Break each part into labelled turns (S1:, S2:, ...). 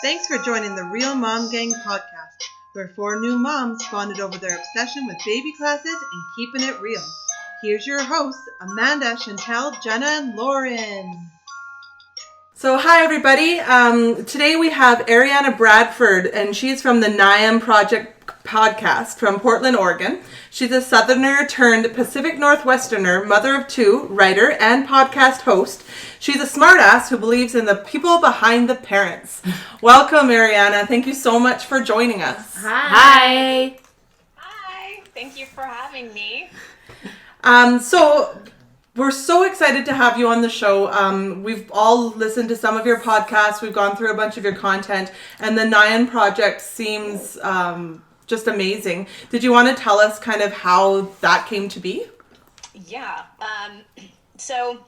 S1: Thanks for joining the Real Mom Gang podcast, where four new moms bonded over their obsession with baby classes and keeping it real. Here's your hosts, Amanda, Chantel, Jenna, and Lauren. So hi everybody. Today we have Ariana Bradford, and she's from the NIAM Project podcast from Portland, Oregon. She's a Southerner turned Pacific Northwesterner, mother of two, writer, and podcast host. She's a smartass who believes in the people behind the parents. Welcome, Ariana. Thank you so much for joining us.
S2: Hi. Hi. Thank you for having me.
S1: So we're so excited to have you on the show. We've all listened to some of your podcasts. We've gone through a bunch of your content, and the NIAM Project seems just amazing. Did you want to tell us kind of how that came to be?
S2: Yeah. So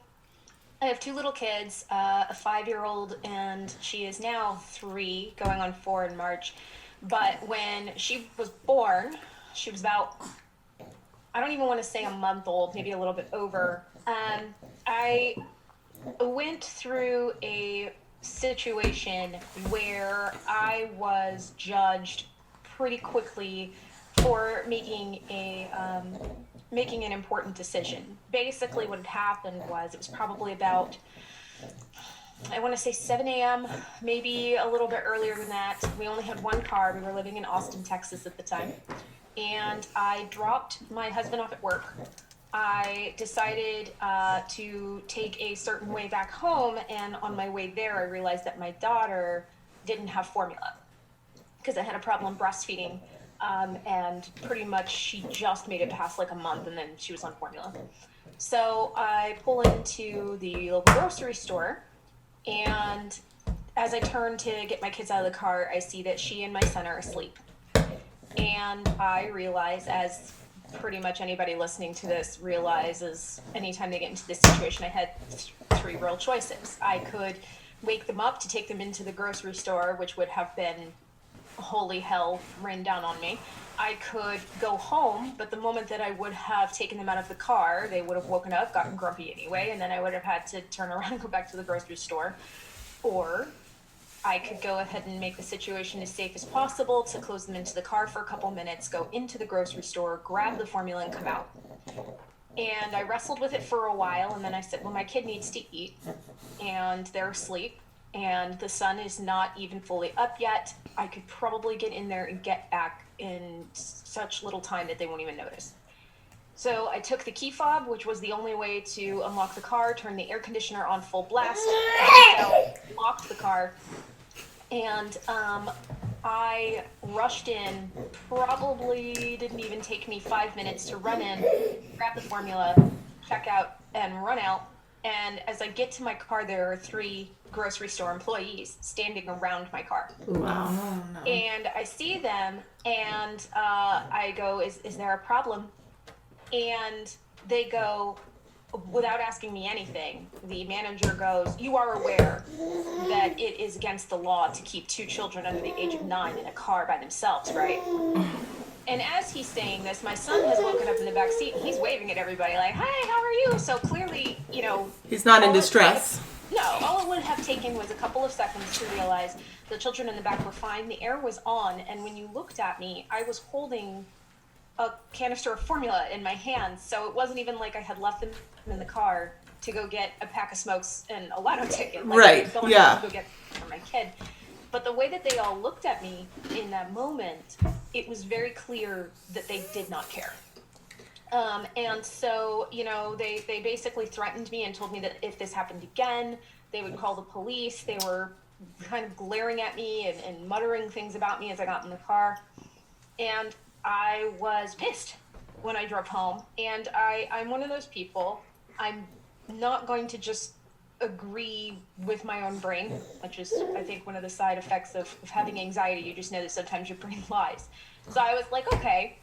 S2: I have two little kids, a 5-year-old, and she is now 3, going on 4 in March. But when she was born, she was about, I don't even want to say a month old, maybe a little bit over. I went through a situation where I was judged pretty quickly for making an important decision. Basically what had happened was, it was probably about, I want to say 7 a.m., maybe a little bit earlier than that. We only had one car. We were living in Austin, Texas at the time. And I dropped my husband off at work. I decided to take a certain way back home, and on my way there I realized that my daughter didn't have formula because I had a problem breastfeeding, and pretty much she just made it past like a month and then she was on formula. So I pull into the local grocery store, and as I turn to get my kids out of the car, I see that she and my son are asleep. And I realize, as pretty much anybody listening to this realizes, anytime they get into this situation, I had 3 real choices. I could wake them up to take them into the grocery store, which would have been holy hell rain down on me. I could go home, but the moment that I would have taken them out of the car, they would have woken up, gotten grumpy anyway, and then I would have had to turn around and go back to the grocery store. Or I could go ahead and make the situation as safe as possible to close them into the car for a couple minutes, go into the grocery store, grab the formula, and come out. And I wrestled with it for a while, and then I said, well, my kid needs to eat, and they're asleep, and the sun is not even fully up yet. I could probably get in there and get back in such little time that they won't even notice. So I took the key fob, which was the only way to unlock the car, turned the air conditioner on full blast, locked the car, and I rushed in. Probably didn't even take me 5 minutes to run in, grab the formula, check out, and run out. And as I get to my car, there are 3 grocery store employees standing around my car.
S1: Wow.
S2: No. And I see them, and I go, is there a problem? And they go, without asking me anything, the manager goes, you are aware that it is against the law to keep 2 children under the age of 9 in a car by themselves, right? And as he's saying this, my son has woken up in the back seat, and he's waving at everybody like, hi, how are you? So clearly,
S1: he's not in distress.
S2: All it would have taken was a couple of seconds to realize the children in the back were fine, the air was on, and when you looked at me, I was holding a canister of formula in my hands, so it wasn't even like I had left them in the car to go get a pack of smokes and a lotto ticket. Like,
S1: right, yeah.
S2: To go get for my kid. But the way that they all looked at me in that moment, it was very clear that they did not care. And so, they basically threatened me and told me that if this happened again, they would call the police. They were kind of glaring at me and muttering things about me as I got in the car. And I was pissed when I drove home. And I'm one of those people, I'm not going to just agree with my own brain, which is, I think, one of the side effects of having anxiety. You just know that sometimes your brain lies. So I was like, okay,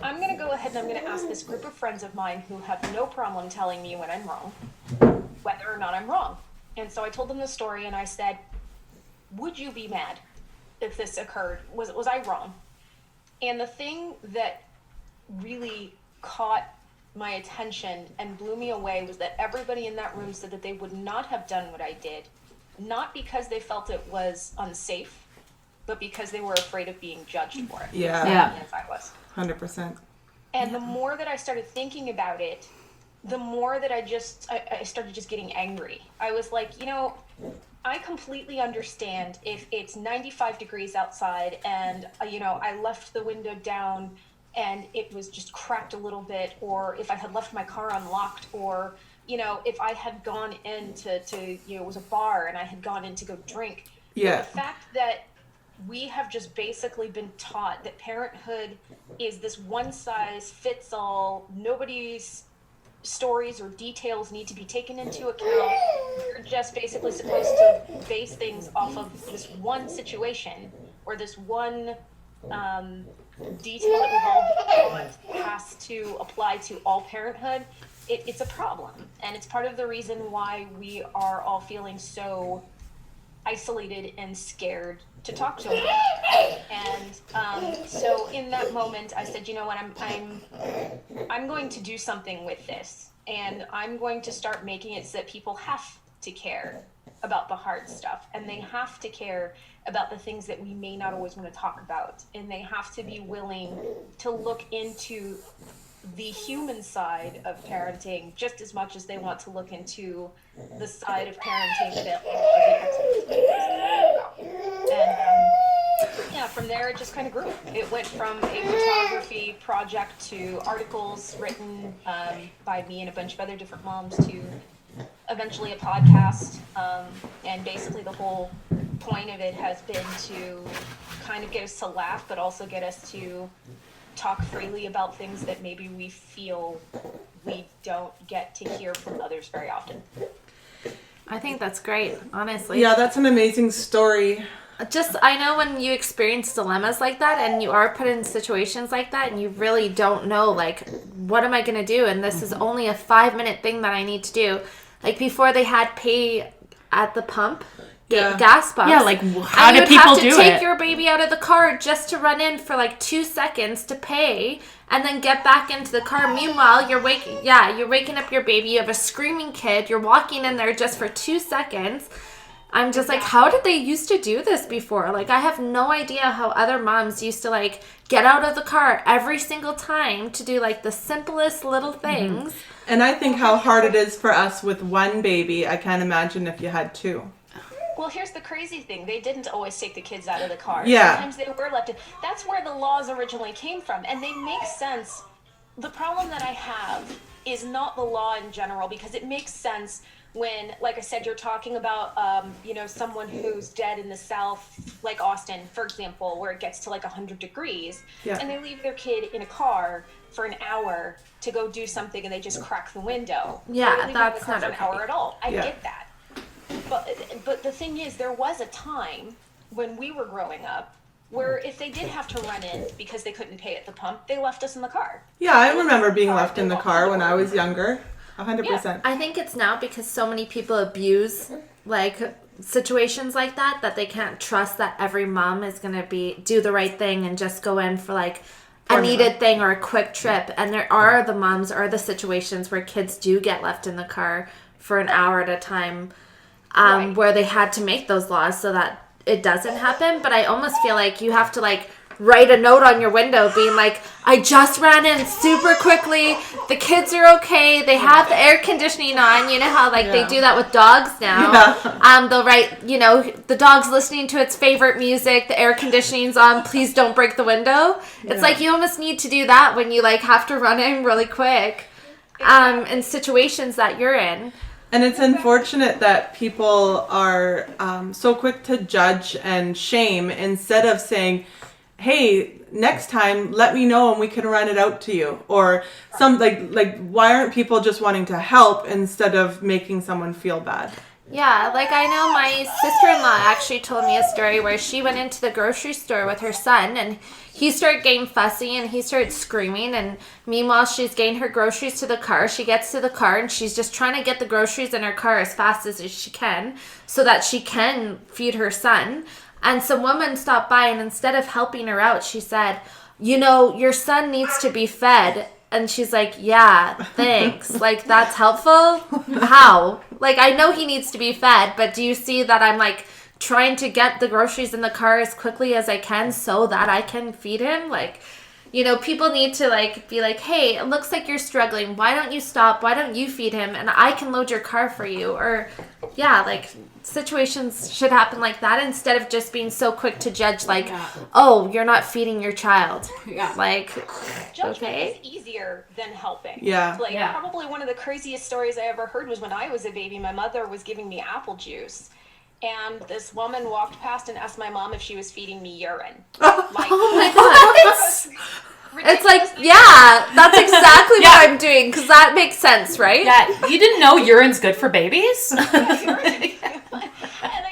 S2: I'm going to go ahead and I'm going to ask this group of friends of mine who have no problem telling me when I'm wrong, whether or not I'm wrong. And so I told them the story, and I said, would you be mad if this occurred? Was I wrong? And the thing that really caught my attention and blew me away was that everybody in that room said that they would not have done what I did, not because they felt it was unsafe, but because they were afraid of being judged for it.
S1: Yeah.
S2: As I was.
S1: 100%.
S2: And the more that I started thinking about it, the more that I started just getting angry. I was like, I completely understand if it's 95 degrees outside and, I left the window down and it was just cracked a little bit, or if I had left my car unlocked, or, if I had gone into it was a bar and I had gone in to go drink.
S1: Yeah.
S2: But the fact that we have just basically been taught that parenthood is this one-size-fits-all, nobody's stories or details need to be taken into account. You're just basically supposed to base things off of this one situation or this one detail that we've all been taught has to apply to all parenthood. It's a problem, and it's part of the reason why we are all feeling so isolated and scared to talk to him. And so in that moment, I said, you know what, I'm going to do something with this, and I'm going to start making it so that people have to care about the hard stuff, and they have to care about the things that we may not always want to talk about, and they have to be willing to look into the human side of parenting just as much as they want to look into the side of parenting that the experts. And from there it just kind of grew. It went from a photography project to articles written by me and a bunch of other different moms to eventually a podcast. And basically the whole point of it has been to kind of get us to laugh, but also get us to talk freely about things that maybe we feel we don't get to hear from others very often.
S3: I think that's great, honestly.
S1: Yeah, that's an amazing story.
S3: I know when you experience dilemmas like that and you are put in situations like that and you really don't know, like, what am I going to do? And this is only a 5-minute thing that I need to do. Like, before they had pay at the pump, gas pumps.
S4: Yeah, like, how do people do it?
S3: You have to take your baby out of the car just to run in for, like, 2 seconds to pay and then get back into the car. Meanwhile, you're waking up your baby. You have a screaming kid. You're walking in there just for 2 seconds. I'm just like, how did they used to do this before? Like, I have no idea how other moms used to, like, get out of the car every single time to do, like, the simplest little things.
S1: Mm-hmm. And I think how hard it is for us with one baby. I can't imagine if you had two.
S2: Well, here's the crazy thing. They didn't always take the kids out of the car.
S1: Yeah.
S2: Sometimes they were left in. That's where the laws originally came from. And they make sense. The problem that I have is not the law in general, because it makes sense when, like I said, you're talking about, someone who's dead in the South, like Austin, for example, where it gets to like 100 degrees, and they leave their kid in a car for an hour to go do something, and they just crack the window.
S3: Yeah, that's not okay.
S2: An hour at all. I get that. But the thing is, there was a time when we were growing up where if they did have to run in because they couldn't pay at the pump, they left us in the car.
S1: Yeah, I remember being left in the car when I was younger. 100%.
S2: Yeah.
S3: I think it's now because so many people abuse, like, situations like that they can't trust that every mom is going to do the right thing and just go in for, like, a needed thing or a quick trip. And there are the moms or the situations where kids do get left in the car for an hour at a time, where they had to make those laws so that it doesn't happen. But I almost feel like you have to, like, write a note on your window being like, I just ran in super quickly, the kids are okay, they have the air conditioning on. You know how, like, they do that with dogs now. They'll write, the dog's listening to its favorite music, the air conditioning's on, please don't break the window. It's like you almost need to do that when you, like, have to run in really quick in situations that you're in.
S1: And it's unfortunate that people are so quick to judge and shame instead of saying, hey, next time let me know and we can rent it out to you. Or some like why aren't people just wanting to help instead of making someone feel bad?
S3: Yeah, like, I know my sister-in-law actually told me a story where she went into the grocery store with her son and he started getting fussy and he started screaming, and meanwhile she's getting her groceries to the car. She gets to the car and she's just trying to get the groceries in her car as fast as she can so that she can feed her son. And some woman stopped by and instead of helping her out, she said, your son needs to be fed. And she's like, yeah, thanks. Like, that's helpful? How? Like, I know he needs to be fed, but do you see that I'm, like, trying to get the groceries in the car as quickly as I can so that I can feed him. Like, you know, people need to like be like, hey, it looks like you're struggling. Why don't you stop? Why don't you feed him? And I can load your car for you. Or, yeah, like situations should happen like that instead of just being so quick to judge like, oh, you're not feeding your child.
S4: Yeah.
S3: Like,
S2: judgment is easier than helping.
S1: Yeah.
S2: Like, probably one of the craziest stories I ever heard was when I was a baby, my mother was giving me apple juice. And this woman walked past and asked my mom if she was feeding me urine. Like,
S3: oh my God. It's like, yeah, that's exactly what I'm doing, because that makes sense, right?
S4: Yeah, you didn't know urine's good for babies?
S2: And,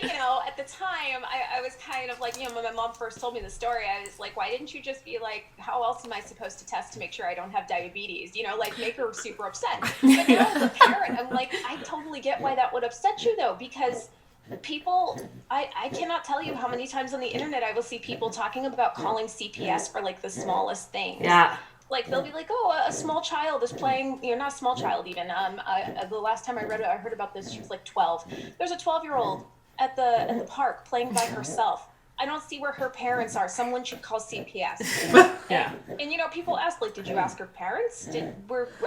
S2: you know, at the time, I was kind of like, you know, when my mom first told me the story, I was like, why didn't you just be like, how else am I supposed to test to make sure I don't have diabetes? You know, like, make her super upset. But now as a parent, I'm like, I totally get why that would upset you, though, because people, I cannot tell you how many times on the internet I will see people talking about calling CPS for like the smallest things.
S4: Yeah.
S2: Like they'll be like, oh, a small child is playing, you know, not a small child even. The last time I heard about this, she was like 12. There's a 12-year-old at the park playing by herself. I don't see where her parents are. Someone should call CPS.
S4: Yeah.
S2: And you know, people ask, like, did you ask her parents?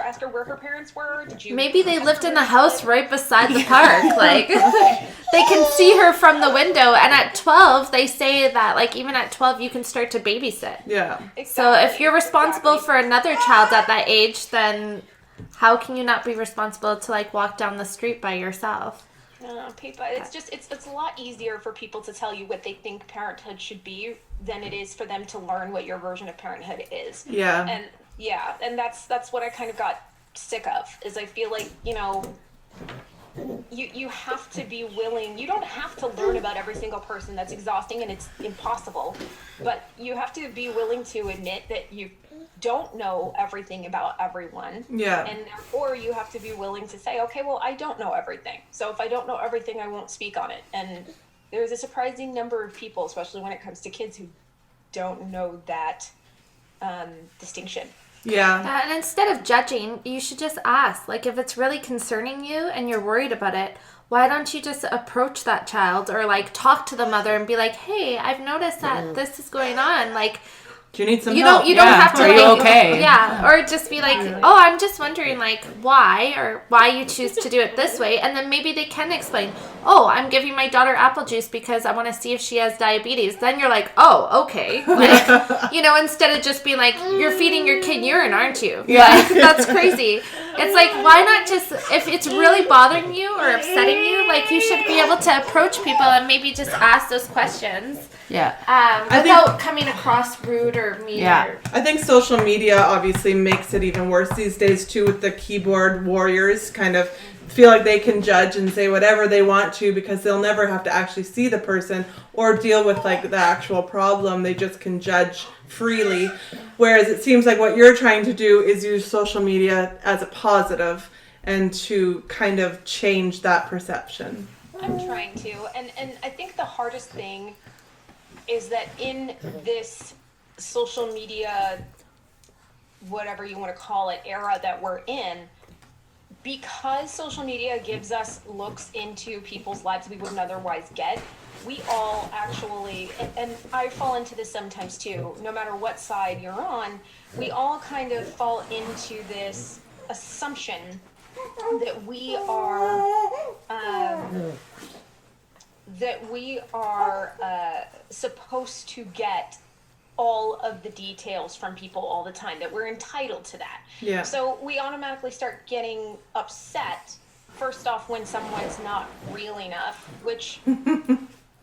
S2: Ask her where her parents were? Did you?
S3: Maybe they lived in the house right beside the park. Like, they can see her from the window. And at 12, they say that, like, even at 12, you can start to babysit.
S1: Yeah.
S2: Exactly.
S3: So if you're responsible for another child at that age, then how can you not be responsible to, like, walk down the street by yourself?
S2: People, it's a lot easier for people to tell you what they think parenthood should be than it is for them to learn what your version of parenthood is.
S1: Yeah.
S2: And that's what I kind of got sick of, is I feel like, you know, you have to be willing. You don't have to learn about every single person. That's exhausting and it's impossible. But you have to be willing to admit that you don't know everything about everyone.
S1: Yeah.
S2: And therefore you have to be willing to say, okay, well, I don't know everything. So if I don't know everything, I won't speak on it. And there's a surprising number of people, especially when it comes to kids, who don't know that distinction.
S1: Yeah.
S3: And instead of judging, you should just ask. Like, if it's really concerning you and you're worried about it, why don't you just approach that child or, like, talk to the mother and be like, hey, I've noticed that this is going on. Like,
S1: do you need some
S3: help? You don't have to,
S4: Are
S3: like,
S4: you okay?
S3: Yeah, or just be like, oh, I'm just wondering, like, why you choose to do it this way. And then maybe they can explain, oh, I'm giving my daughter apple juice because I want to see if she has diabetes. Then you're like, oh, okay. Like, you know, instead of just being like, you're feeding your kid urine, aren't you?
S1: Yeah.
S3: Like, that's crazy. It's like, why not just, if it's really bothering you or upsetting you, like, you should be able to approach people and maybe just ask those questions.
S4: Yeah.
S3: Without coming across rude or mean.
S4: Yeah.
S1: I think social media obviously makes it even worse these days too, with the keyboard warriors kind of feel like they can judge and say whatever they want to because they'll never have to actually see the person or deal with like the actual problem. They just can judge freely. Whereas it seems like what you're trying to do is use social media as a positive and to kind of change that perception.
S2: I'm trying to. And I think the hardest thing is that in this social media, whatever you want to call it, era that we're in, because social media gives us looks into people's lives we wouldn't otherwise get, we all actually, and I fall into this sometimes too, no matter what side you're on, we all kind of fall into this assumption that we are supposed to get all of the details from people all the time, that we're entitled to that.
S1: Yeah.
S2: So we automatically start getting upset, first off, when someone's not real enough, which,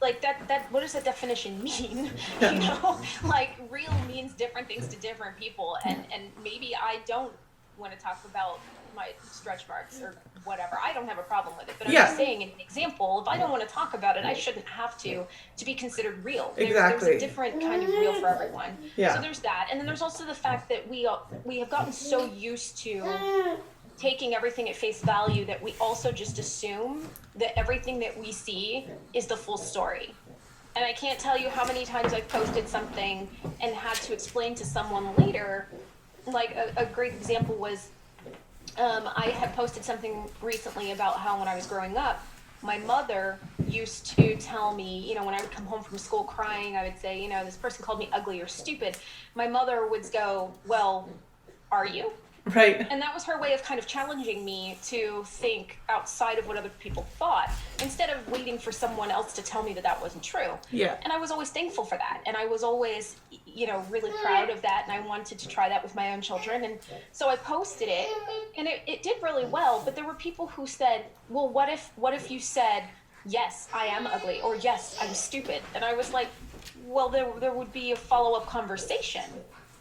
S2: like, that what does that definition mean? You know, like, real means different things to different people, and maybe I don't want to talk about my stretch marks or whatever. I don't have a problem with it, but I'm just saying, an example, if I don't want to talk about it, I shouldn't have to be considered real. There's a different kind of real for everyone.
S1: Yeah.
S2: So there's that, and then there's also the fact that we have gotten so used to taking everything at face value that we also just assume that everything that we see is the full story. And I can't tell you how many times I've posted something and had to explain to someone later. Like a great example was, I had posted something recently about how when I was growing up, my mother used to tell me, when I would come home from school crying, I would say, this person called me ugly or stupid. My mother would go, well, are you?
S1: Right.
S2: And that was her way of kind of challenging me to think outside of what other people thought, instead of waiting for someone else to tell me that wasn't true.
S1: Yeah.
S2: And I was always thankful for that. And I was always, really proud of that. And I wanted to try that with my own children. And so I posted it, and it did really well. But there were people who said, well, what if you said, yes, I am ugly, or yes, I'm stupid? And I was like, well, there would be a follow-up conversation.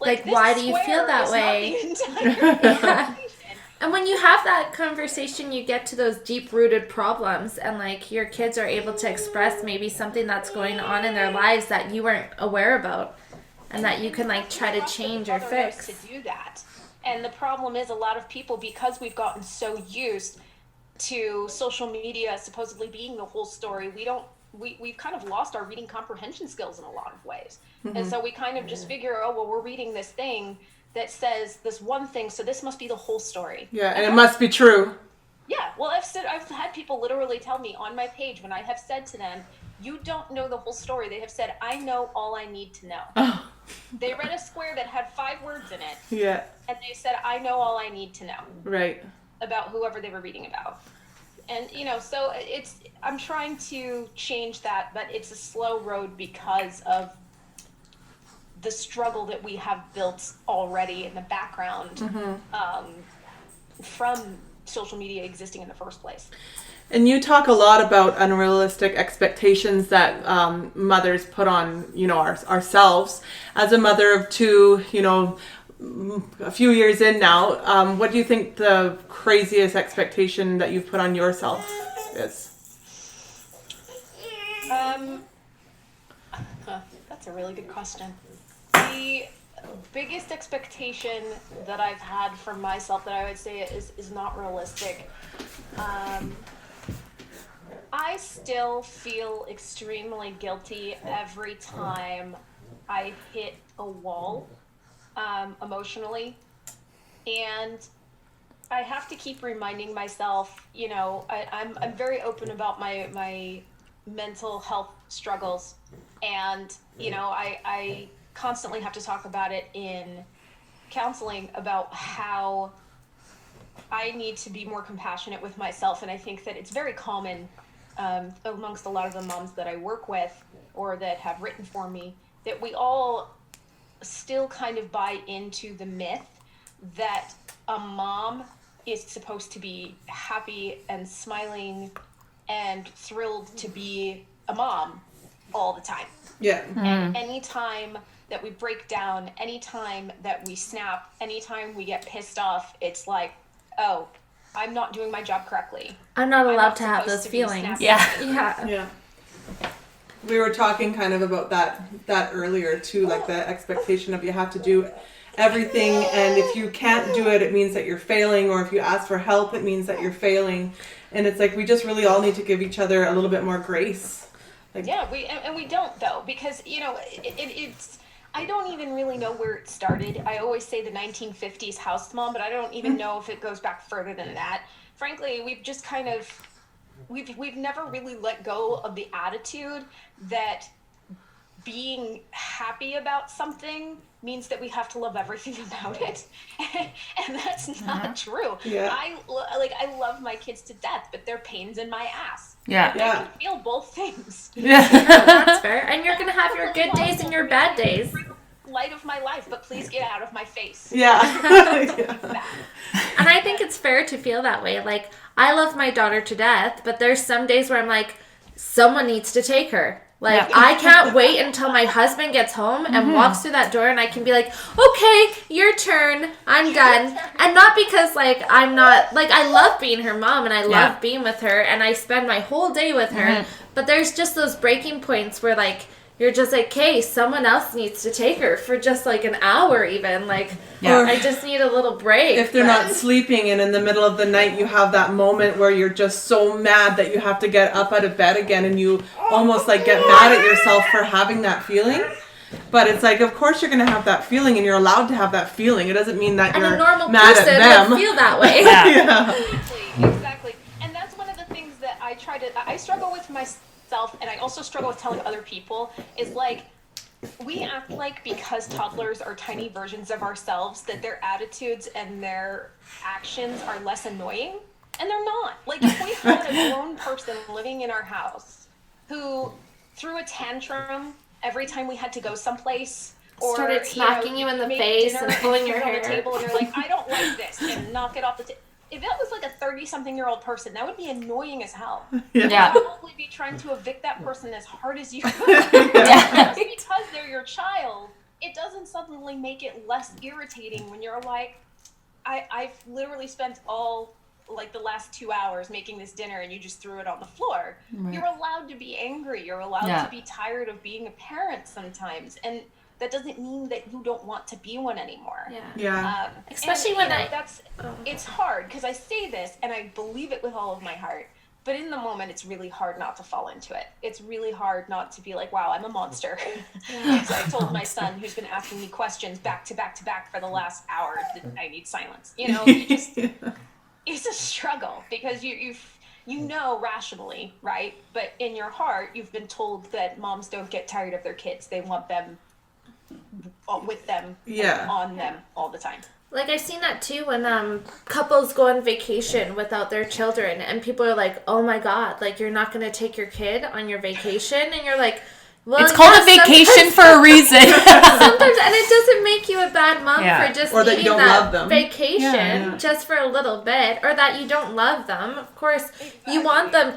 S3: Like why do you feel that way?
S2: Yeah.
S3: And when you have that conversation, you get to those deep-rooted problems, and like your kids are able to express maybe something that's going on in their lives that you weren't aware about, and that you can like try to change or fix.
S2: To do that. And the problem is, a lot of people, because we've gotten so used to social media supposedly being the whole story, we've kind of lost our reading comprehension skills in a lot of ways. Mm-hmm. And so we kind of just figure, we're reading this thing that says this one thing, so this must be the whole story.
S1: Yeah, and it must be true.
S2: Yeah, well, I've had people literally tell me on my page, when I have said to them, you don't know the whole story, they have said, I know all I need to know.
S1: Oh.
S2: They read a square that had 5 words in it.
S1: Yeah.
S2: And they said, I know all I need to know.
S1: Right.
S2: About whoever they were reading about. And, so I'm trying to change that, but it's a slow road because of the struggle that we have built already in the background, mm-hmm. From social media existing in the first place.
S1: And you talk a lot about unrealistic expectations that mothers put on, ourselves. As a mother of 2, a few years in now, what do you think the craziest expectation that you've put on yourself is?
S2: That's a really good question. The biggest expectation that I've had for myself that I would say is not realistic. I still feel extremely guilty every time I hit a wall. Emotionally, and I have to keep reminding myself, I'm very open about my mental health struggles, and I constantly have to talk about it in counseling about how I need to be more compassionate with myself. And I think that it's very common amongst a lot of the moms that I work with or that have written for me, that we all still kind of buy into the myth that a mom is supposed to be happy and smiling and thrilled to be a mom all the time.
S1: Yeah.
S3: Mm-hmm.
S2: And anytime that we break down, anytime that we snap, anytime we get pissed off, it's like, oh, I'm not doing my job correctly.
S3: I'm not allowed to have those feelings.
S1: Yeah. We were talking kind of about that earlier too, like the expectation of you have to do everything, and if you can't do it, it means that you're failing, or if you ask for help, it means that you're failing. And it's like we just really all need to give each other a little bit more grace.
S2: We don't though, because it's I don't even really know where it started. I always say the 1950s house mom, but I don't even know if it goes back further than that. Frankly, we've just kind of we've never really let go of the attitude that being happy about something means that we have to love everything about it. And that's not true.
S1: Yeah.
S2: I love my kids to death, but they're pains in my ass.
S4: Yeah.
S2: I can feel both things.
S1: Yeah.
S3: That's fair. And you're going to have your good days and your bad days.
S2: Light of my life, but please get out of my face.
S1: Yeah.
S3: And I think it's fair to feel that way. Like, I love my daughter to death, but there's some days where I'm like, someone needs to take her. Like, I can't wait until my husband gets home and walks through that door and I can be like, okay, your turn. I'm done. And not because, like, I'm not, like, I love being her mom and I love being with her and I spend my whole day with her. But there's just those breaking points where, like, you're just like, okay, someone else needs to take her for just like an hour even. Like, I just need a little break.
S1: If they're not sleeping and in the middle of the night you have that moment where you're just so mad that you have to get up out of bed again and you almost like get mad at yourself for having that feeling. But it's like, of course you're going to have that feeling and you're allowed to have that feeling. It doesn't mean that you're mad at them.
S3: And a normal person would feel that way.
S2: Exactly. And that's one of the things that I struggle with myself, and I also struggle with telling other people, is like, we act like because toddlers are tiny versions of ourselves that their attitudes and their actions are less annoying, and they're not. Like, if we had a grown person living in our house who threw a tantrum every time we had to go someplace, or
S3: started smacking you in the face and pulling your hair
S2: on the table, and you're like, I don't like this, and knock it off the table. If that was like a 30-something-year-old person, that would be annoying as hell.
S4: Yeah.
S2: You'd probably be trying to evict that person as hard as you could. Just because they're your child, it doesn't suddenly make it less irritating when you're like, I've literally spent all like the last 2 hours making this dinner and you just threw it on the floor. Right. You're allowed to be angry. You're allowed to be tired of being a parent sometimes. And that doesn't mean that you don't want to be one anymore.
S3: Especially when
S2: it's hard because I say this and I believe it with all of my heart, but in the moment it's really hard not to fall into it. It's really hard not to be like, wow, I'm a monster. Because I told my son, who's been asking me questions back to back to back for the last hour, that I need silence. You know, it's a struggle because you know rationally, right? But in your heart, you've been told that moms don't get tired of their kids. They want them with them, on them all the time.
S3: Like, I've seen that too when couples go on vacation without their children, and people are like, oh my god, like, you're not going to take your kid on your vacation? And you're like, well,
S4: it's called a vacation for a reason.
S3: Sometimes, and it doesn't make you a bad mom for just
S1: or that you don't love them.
S3: Vacation just for a little bit, or that you don't love them. Of course, you want them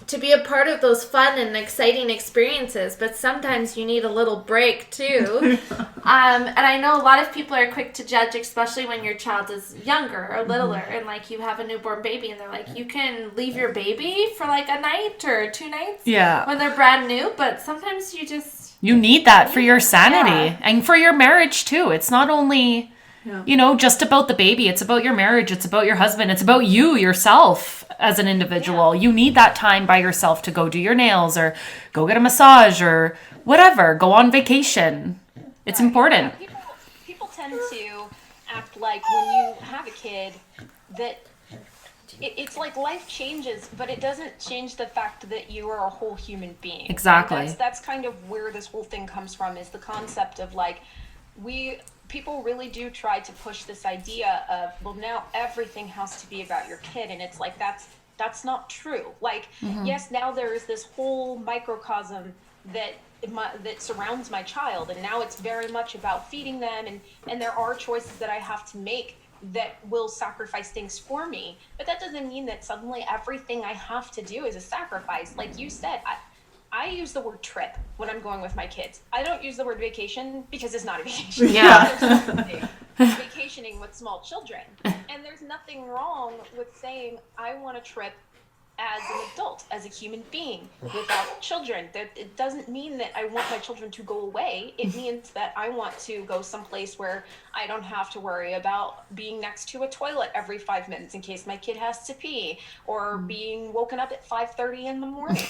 S3: to be a part of those fun and exciting experiences, but sometimes you need a little break too. And I know a lot of people are quick to judge, especially when your child is younger or littler, and like you have a newborn baby and they're like, you can leave your baby for like a night or 2 nights when they're brand new, but sometimes you
S4: need that for your sanity and for your marriage too. It's not only just about the baby. It's about your marriage. It's about your husband. It's about you yourself as an individual. You need that time by yourself to go do your nails or go get a massage or whatever. Go on vacation. It's important.
S2: People tend to act like when you have a kid that it's like life changes, but it doesn't change the fact that you are a whole human being.
S4: Exactly.
S2: That's kind of where this whole thing comes from, is the concept of like, people really do try to push this idea of, well, now everything has to be about your kid, and it's like that's not true. Like, yes, now there is this whole microcosm that surrounds my child, and now it's very much about feeding them, and there are choices that I have to make that will sacrifice things for me, but that doesn't mean that suddenly everything I have to do is a sacrifice. Like you said, I use the word trip when I'm going with my kids. I don't use the word vacation because it's not a vacation. Vacationing with small children. And there's nothing wrong with saying I want a trip as an adult, as a human being without children. It doesn't mean that I want my children to go away. It means that I want to go someplace where I don't have to worry about being next to a toilet every 5 minutes in case my kid has to pee, or being woken up at 5:30 in the morning.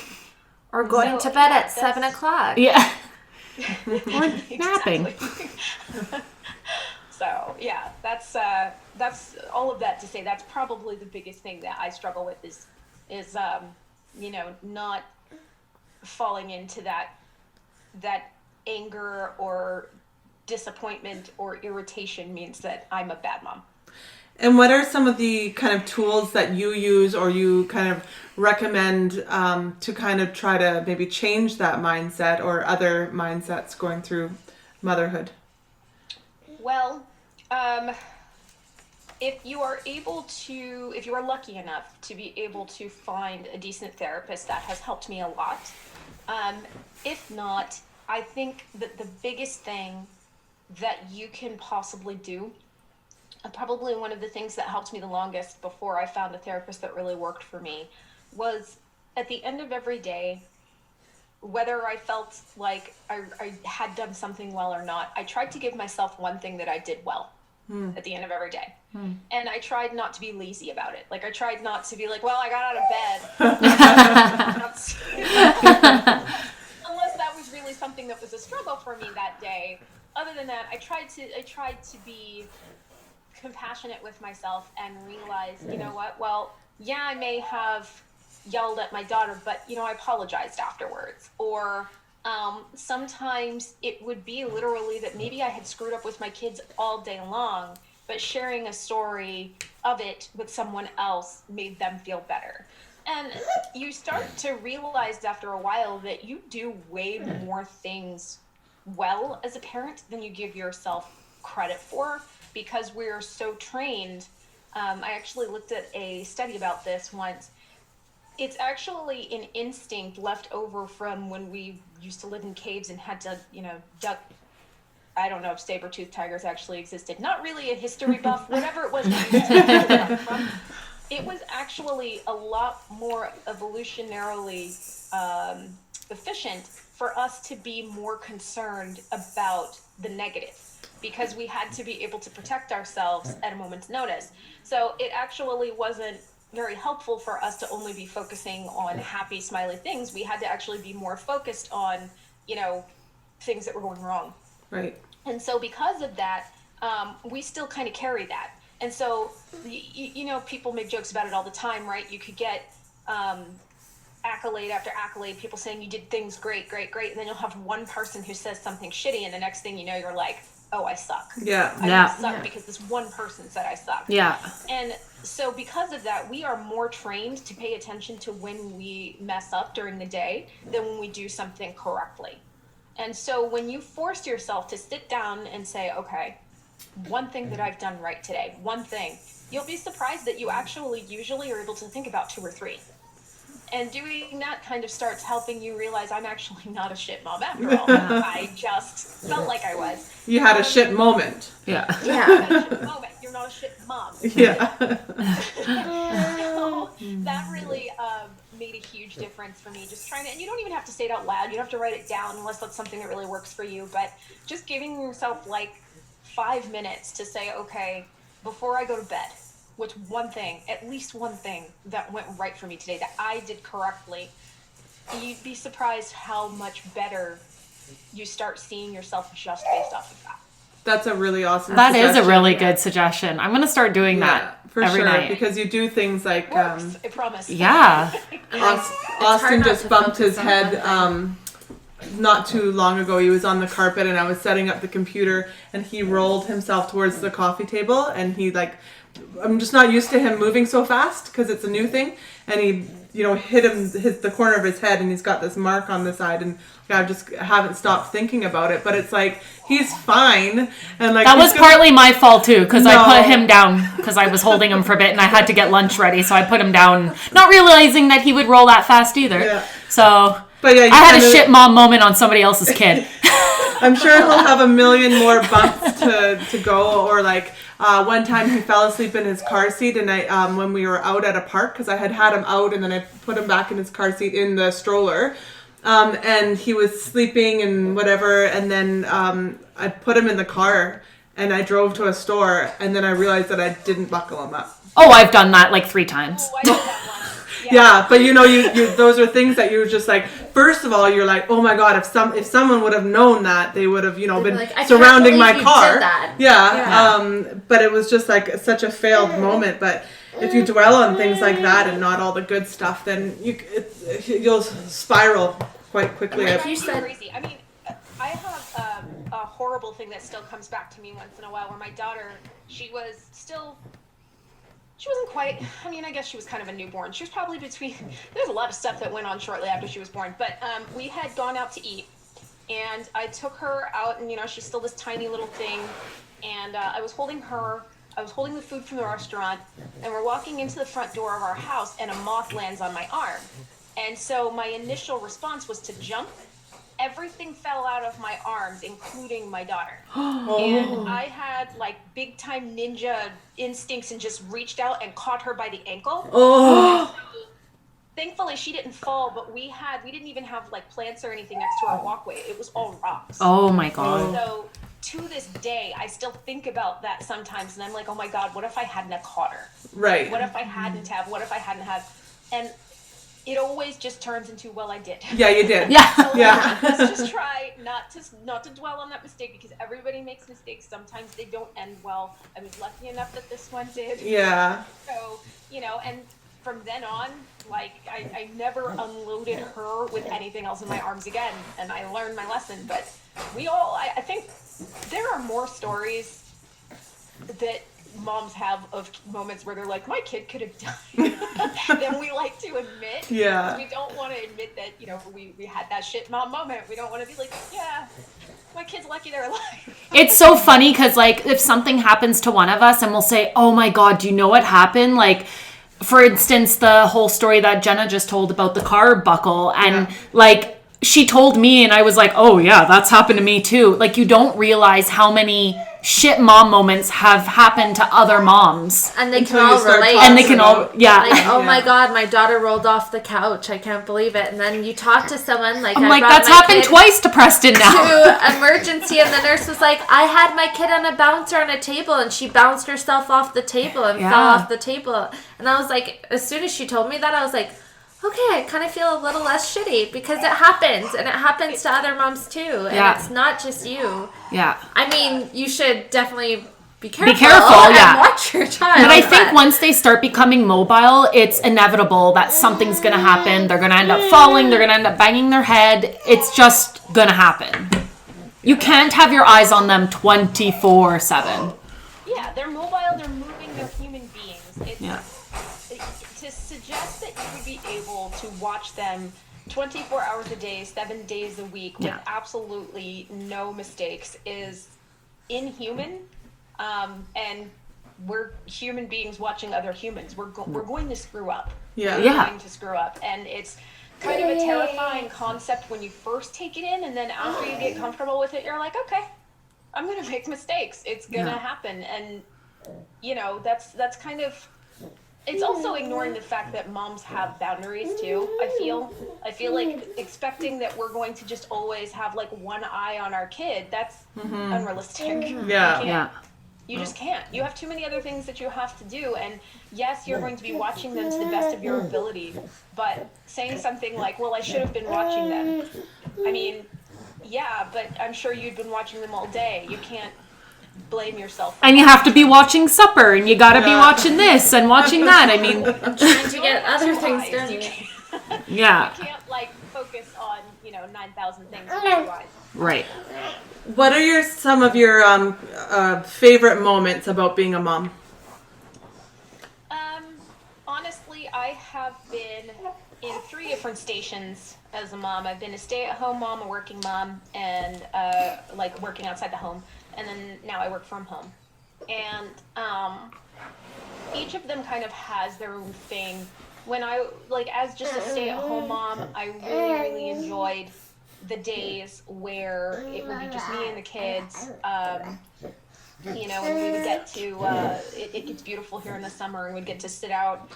S3: Or going to bed at 7 o'clock.
S4: Yeah. Or napping.
S2: So, yeah, that's all of that to say that's probably the biggest thing that I struggle with is not falling into that anger or disappointment or irritation means that I'm a bad mom.
S1: And what are some of the kind of tools that you use or you kind of recommend to kind of try to maybe change that mindset or other mindsets going through motherhood?
S2: Well, if you are lucky enough to be able to find a decent therapist, that has helped me a lot. If not, I think that the biggest thing that you can possibly do, probably one of the things that helped me the longest before I found a therapist that really worked for me, was at the end of every day, whether I felt like I had done something well or not, I tried to give myself one thing that I did well at the end of every day. And I tried not to be lazy about it. Like, I tried not to be like, well, I got out of bed. Unless that was really something that was a struggle for me that day. Other than that, I tried to be compassionate with myself and realize, you know what, well, yeah, I may have yelled at my daughter, but, I apologized afterwards. Or sometimes it would be literally that maybe I had screwed up with my kids all day long, but sharing a story of it with someone else made them feel better. And you start to realize after a while that you do way more things well as a parent than you give yourself credit for, because we're so trained. I actually looked at a study about this once. It's actually an instinct left over from when we used to live in caves and had to, duck. I don't know if saber-toothed tigers actually existed. Not really a history buff, whatever it was we used to from. It was actually a lot more evolutionarily efficient for us to be more concerned about the negative, because we had to be able to protect ourselves at a moment's notice. So it actually wasn't very helpful for us to only be focusing on happy, smiley things. We had to actually be more focused on, things that were going wrong.
S5: Right.
S2: And so because of that, we still kind of carry that. And so, people make jokes about it all the time, right? You could get accolade after accolade, people saying you did things great, great, great. And then you'll have one person who says something shitty, and the next thing you know, you're like, oh, I suck.
S5: Yeah.
S2: I suck because this one person said I suck.
S4: Yeah.
S2: And so because of that, we are more trained to pay attention to when we mess up during the day than when we do something correctly. And so when you force yourself to sit down and say, okay, one thing that I've done right today, one thing, you'll be surprised that you actually usually are able to think about 2 or 3. And doing that kind of starts helping you realize I'm actually not a shit mom after all. I just felt like I was.
S5: You had a shit moment.
S4: Yeah.
S2: Yeah. Shit moment. You're not a shit mom.
S5: Yeah.
S2: So that really made a huge difference for me. Just trying to, and you don't even have to say it out loud. You don't have to write it down unless that's something that really works for you. But just giving yourself like 5 minutes to say, okay, before I go to bed, what's one thing, at least one thing that went right for me today that I did correctly. You'd be surprised how much better you start seeing yourself just based off of that.
S5: That's a really awesome
S4: That is a
S5: suggestion.
S4: really good suggestion. I'm going to start doing that
S5: for
S4: every
S5: sure,
S4: night.
S5: because you do things like
S2: Works, I promise.
S4: Yeah.
S5: Austin
S3: not
S5: just
S3: to
S5: bumped his
S3: focus on
S5: head
S3: one
S5: not too long ago. He was on the carpet and I was setting up the computer and he rolled himself towards the coffee table and he I'm just not used to him moving so fast because it's a new thing, and he hit the corner of his head and he's got this mark on the side, and I just haven't stopped thinking about it, but it's like he's fine, and like
S4: that was partly my fault too, because I put him down because I was holding him for a bit and I had to get lunch ready, so I put him down, not realizing that he would roll that fast either.
S5: Yeah.
S4: So
S5: but yeah,
S4: I had a shit mom moment on somebody else's kid.
S5: I'm sure he'll have a million more bumps to go, or one time he fell asleep in his car seat, and I when we were out at a park, because I had him out and then I put him back in his car seat in the stroller, and he was sleeping and whatever, and then I put him in the car and I drove to a store, and then I realized that I didn't buckle him up.
S4: Oh, I've done that like 3 times.
S2: Oh, I did that once.
S5: Yeah, but you those are things that you're just like, first of all, you're like, oh my god, if someone would have known that, they would have been
S3: like, I
S5: surrounding
S3: can't
S5: my
S3: believe you
S5: car.
S3: did that.
S5: Yeah. But it was just like such a failed moment. But if you dwell on things like that and not all the good stuff, then you'll spiral quite quickly.
S3: Like you said,
S2: Crazy. I mean, I have a horrible thing that still comes back to me once in a while, where my daughter, she wasn't quite, I guess she was kind of a newborn. She was probably there's a lot of stuff that went on shortly after she was born. But we had gone out to eat, and I took her out, and, she's still this tiny little thing. And I was holding the food from the restaurant, and we're walking into the front door of our house, and a moth lands on my arm. And so my initial response was to jump. Everything fell out of my arms, including my daughter. And I had big time ninja instincts and just reached out and caught her by the ankle.
S5: Oh.
S2: Thankfully, she didn't fall, but we didn't even have plants or anything next to our walkway. It was all rocks.
S4: Oh my god.
S2: So to this day, I still think about that sometimes, and I'm like, oh my god, what if I hadn't have caught her?
S5: Right.
S2: What if I hadn't have? What if I hadn't have? And it always just turns into, well, I did.
S5: Yeah, you did.
S4: Yeah.
S2: So
S5: Yeah.
S2: let's just try not to dwell on that mistake, because everybody makes mistakes. Sometimes they don't end well. I was lucky enough that this one did.
S5: Yeah.
S2: So, and from then on, like, I never unloaded her with anything else in my arms again, and I learned my lesson. But I think there are more stories that moms have of moments where they're like, my kid could have died, than we like to admit.
S5: Yeah.
S2: We don't want to admit that, we had that shit mom moment. We don't want to be like, yeah, my kid's lucky they're alive.
S4: It's so funny because, like, if something happens to one of us and we'll say, oh my God, do you know what happened? Like, for instance, the whole story that Jenna just told about the car buckle, and like, she told me and I was like, oh yeah, that's happened to me too. Like, you don't realize how many shit mom moments have happened to other moms.
S3: And they
S5: Until
S3: can
S5: you
S3: all
S5: start
S3: relate.
S5: talking
S4: And they can all, yeah.
S3: Like, oh
S5: Yeah.
S3: my God, my daughter rolled off the couch. I can't believe it. And then you talk to someone like,
S4: I'm
S3: I
S4: like,
S3: brought
S4: that's
S3: my
S4: happened
S3: kid
S4: twice to Preston now.
S3: to emergency, and the nurse was like, I had my kid on a bouncer on a table, and she bounced herself off the table and fell off the table. And I was like, as soon as she told me that, I was like, okay, I kind of feel a little less shitty, because it happens, and it happens to other moms too, and it's not just you.
S4: Yeah.
S3: I mean, you should definitely be careful,
S4: and
S3: and watch your child.
S4: But I think once they start becoming mobile, it's inevitable that something's going to happen. They're going to end up falling. They're going to end up banging their head. It's just going to happen. You can't have your eyes on them 24/7.
S2: Yeah, they're mobile, they're moving, they're human beings. To suggest that you would be able to watch them 24 hours a day, 7 days a week with absolutely no mistakes is inhuman. And we're human beings watching other humans. We're going to screw up.
S5: Yeah.
S2: We're going to screw up. And it's kind of a terrifying concept when you first take it in, and then after you get comfortable with it, you're like, okay, I'm going to make mistakes. It's going to happen. And, that's kind of... It's also ignoring the fact that moms have boundaries too. I feel like expecting that we're going to just always have like one eye on our kid, that's unrealistic.
S5: Yeah.
S2: You just can't. You have too many other things that you have to do, and yes, you're going to be watching them to the best of your ability, but saying something like, well, I should have been watching them. I mean, yeah, but I'm sure you'd been watching them all day. You can't blame yourself.
S4: And you have to be watching supper, and you got to be watching this and watching that. I mean,
S3: trying to get other things done.
S2: You can't,
S4: yeah.
S2: you can't like focus on 9,000 things.
S4: Right.
S5: What are some of your favorite moments about being a mom?
S2: Honestly, I have been in 3 different stations as a mom. I've been a stay-at-home mom, a working mom, and like working outside the home. And then now I work from home. And each of them kind of has their own thing. When I, as just a stay-at-home mom, I really, really enjoyed the days where it would be just me and the kids. And we would get to, it gets beautiful here in the summer, and we'd get to sit out,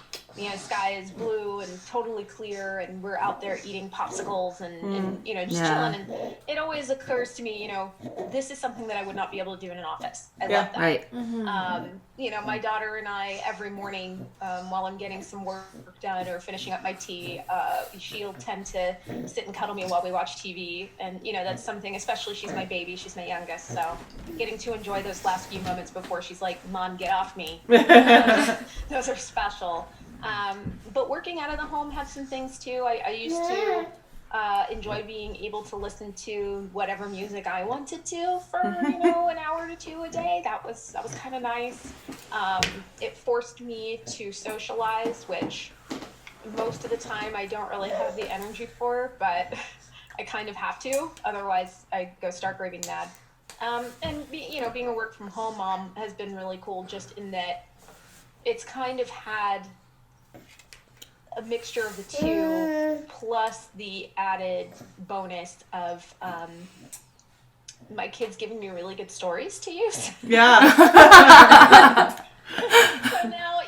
S2: sky is blue and totally clear, and we're out there eating popsicles and just chilling. And it always occurs to me, this is something that I would not be able to do in an office. I love that.
S4: Right.
S2: My daughter and I, every morning, while I'm getting some work done or finishing up my tea, she'll tend to sit and cuddle me while we watch TV. And, that's something, especially she's my baby, she's my youngest, so getting to enjoy those last few moments before she's like, Mom, get off me. Those are special. But working out of the home had some things too. I used to enjoy being able to listen to whatever music I wanted to for an hour to 2 a day. That was kind of nice. It forced me to socialize, which most of the time I don't really have the energy for, but I kind of have to. Otherwise, I go stark raving mad. And being a work from home mom has been really cool, just in that it's kind of had a mixture of the two, plus the added bonus of my kids giving me really good stories to use.
S5: Yeah.
S2: So now,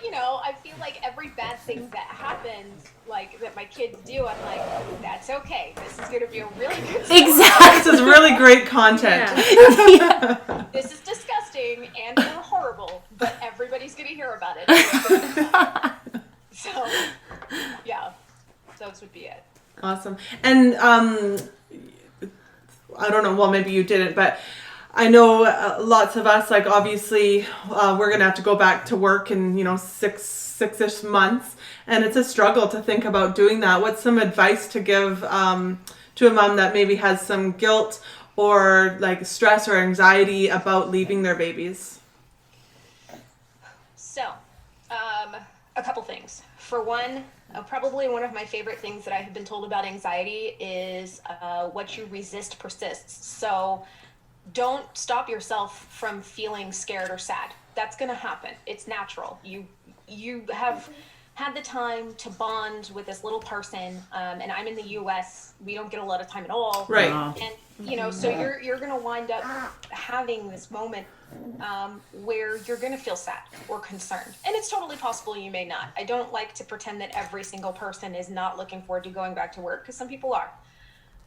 S2: I feel like every bad thing that happens, that my kids do, I'm like, that's okay. This is going to be a really good story.
S4: Exactly.
S5: This is really great content.
S4: Yeah.
S2: This is disgusting and horrible, but everybody's going to hear about it. So, yeah, those would be it.
S5: Awesome. And I don't know, well, maybe you didn't, but I know lots of us, like obviously we're going to have to go back to work in, six-ish months. And it's a struggle to think about doing that. What's some advice to give to a mom that maybe has some guilt or like stress or anxiety about leaving their babies?
S2: So, a couple things. For one, probably one of my favorite things that I have been told about anxiety is what you resist persists. So don't stop yourself from feeling scared or sad. That's going to happen. It's natural. You have had the time to bond with this little person, and I'm in the U.S. We don't get a lot of time at all.
S5: Right.
S2: And so you're going to wind up having this moment where you're going to feel sad or concerned, and it's totally possible you may not. I don't like to pretend that every single person is not looking forward to going back to work, because some people are.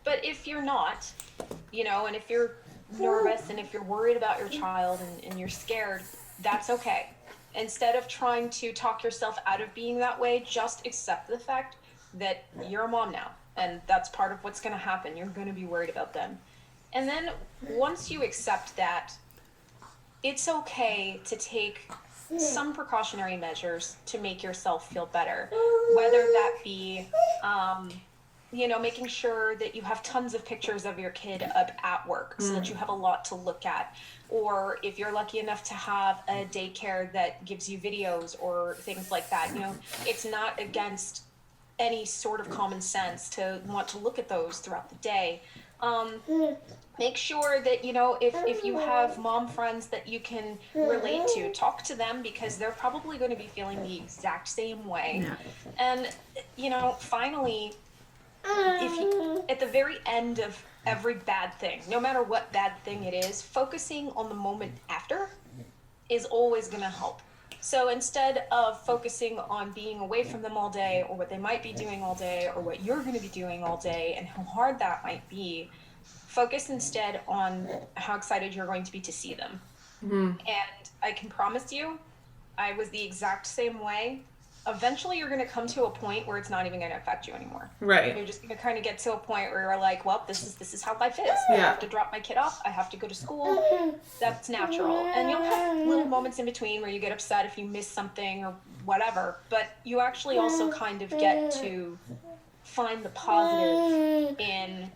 S2: But if you're not, and if you're nervous and if you're worried about your child and you're scared, that's okay. Instead of trying to talk yourself out of being that way, just accept the fact that you're a mom now, and that's part of what's going to happen. You're going to be worried about them. And then once you accept that, it's okay to take some precautionary measures to make yourself feel better, whether that be making sure that you have tons of pictures of your kid up at work so that you have a lot to look at. Or if you're lucky enough to have a daycare that gives you videos or things like that, it's not against any sort of common sense to want to look at those throughout the day. Make sure that, if you have mom friends that you can relate to, talk to them, because they're probably going to be feeling the exact same way. Yeah. And, finally, at the very end of every bad thing, no matter what bad thing it is, focusing on the moment after is always going to help. So instead of focusing on being away from them all day, or what they might be doing all day, or what you're going to be doing all day and how hard that might be, focus instead on how excited you're going to be to see them. And I can promise you, I was the exact same way. Eventually you're going to come to a point where it's not even going to affect you anymore.
S5: Right.
S2: You're just going to kind of get to a point where you're like, well, this is how life is.
S5: Yeah.
S2: I have to drop my kid off. I have to go to school. That's natural. And you'll have little moments in between where you get upset if you miss something or whatever. But you actually also kind of get to find the positive in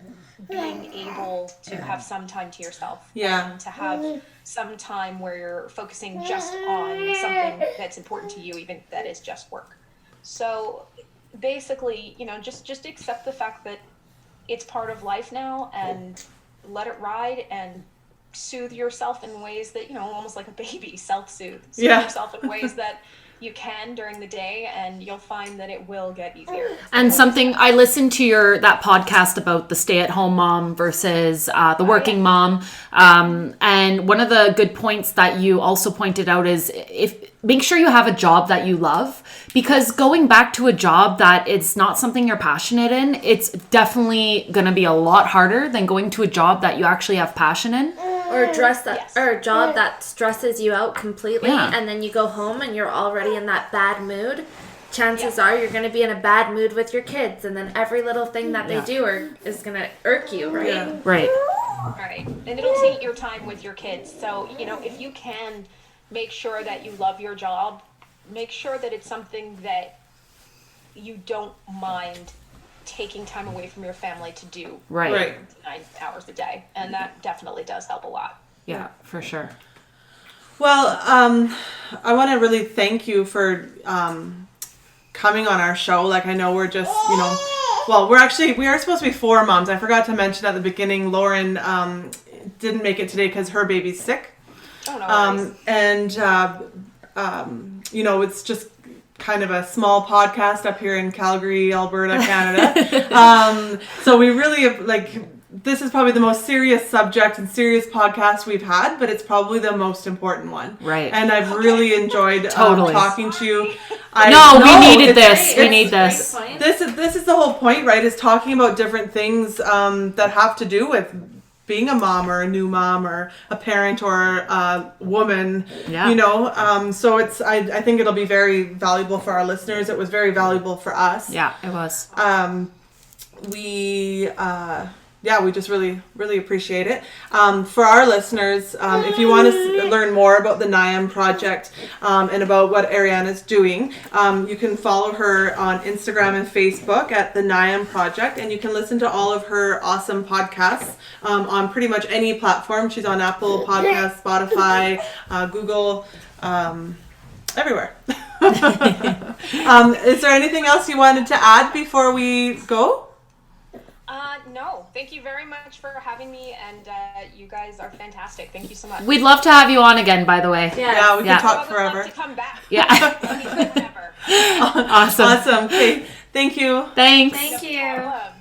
S2: being able to have some time to yourself.
S5: Yeah.
S2: And to have some time where you're focusing just on something that's important to you, even if that is just work. So basically, just accept the fact that it's part of life now, and let it ride, and soothe yourself in ways that, almost like a baby, self-soothe. Soothe yourself in ways that you can during the day, and you'll find that it will get easier.
S4: And something, I listened to that podcast about the stay-at-home mom versus the working mom. And one of the good points that you also pointed out is make sure you have a job that you love, because going back to a job that is not something you're passionate in, it's definitely going to be a lot harder than going to a job that you actually have passion in.
S3: Or or a job that stresses you out completely, and then you go home and you're already in that bad mood. Chances are you're going to be in a bad mood with your kids, and then every little thing that they do is going to irk you, right?
S5: Yeah.
S4: Right.
S2: Right. And it'll take your time with your kids. So, if you can make sure that you love your job, make sure that it's something that you don't mind taking time away from your family to do.
S4: Right.
S2: 9 hours a day. And that definitely does help a lot.
S4: Yeah, for sure.
S5: Well, I want to really thank you for coming on our show. Like, I know we're just, well, we are supposed to be 4 moms. I forgot to mention at the beginning, Lauren didn't make it today because her baby's sick.
S2: Oh, no
S5: worries. It's just kind of a small podcast up here in Calgary, Alberta, Canada. So we really this is probably the most serious subject and serious podcast we've had, but it's probably the most important one.
S4: Right.
S5: And I've really enjoyed
S4: Totally.
S5: talking to you.
S4: We needed this. We need this.
S5: This is the whole point, right? Is talking about different things that have to do with being a mom or a new mom or a parent or a woman, so I think it'll be very valuable for our listeners. It was very valuable for us.
S4: Yeah, it was.
S5: yeah, we just really, really appreciate it. For our listeners, if you want to learn more about the NIAM project and about what Ariana's doing, you can follow her on Instagram and Facebook at the NIAM project, and you can listen to all of her awesome podcasts on pretty much any platform. She's on Apple Podcasts, Spotify, Google, everywhere. Is there anything else you wanted to add before we go?
S2: No, thank you very much for having me, and you guys are fantastic. Thank you so much.
S4: We'd love to have you on again, by the way.
S5: Yeah, we can talk forever.
S2: Love to come back.
S4: Yeah.
S2: Whenever.
S4: Awesome.
S5: Awesome. Okay. Thank you.
S4: Thanks.
S3: Thank you.
S2: No problem.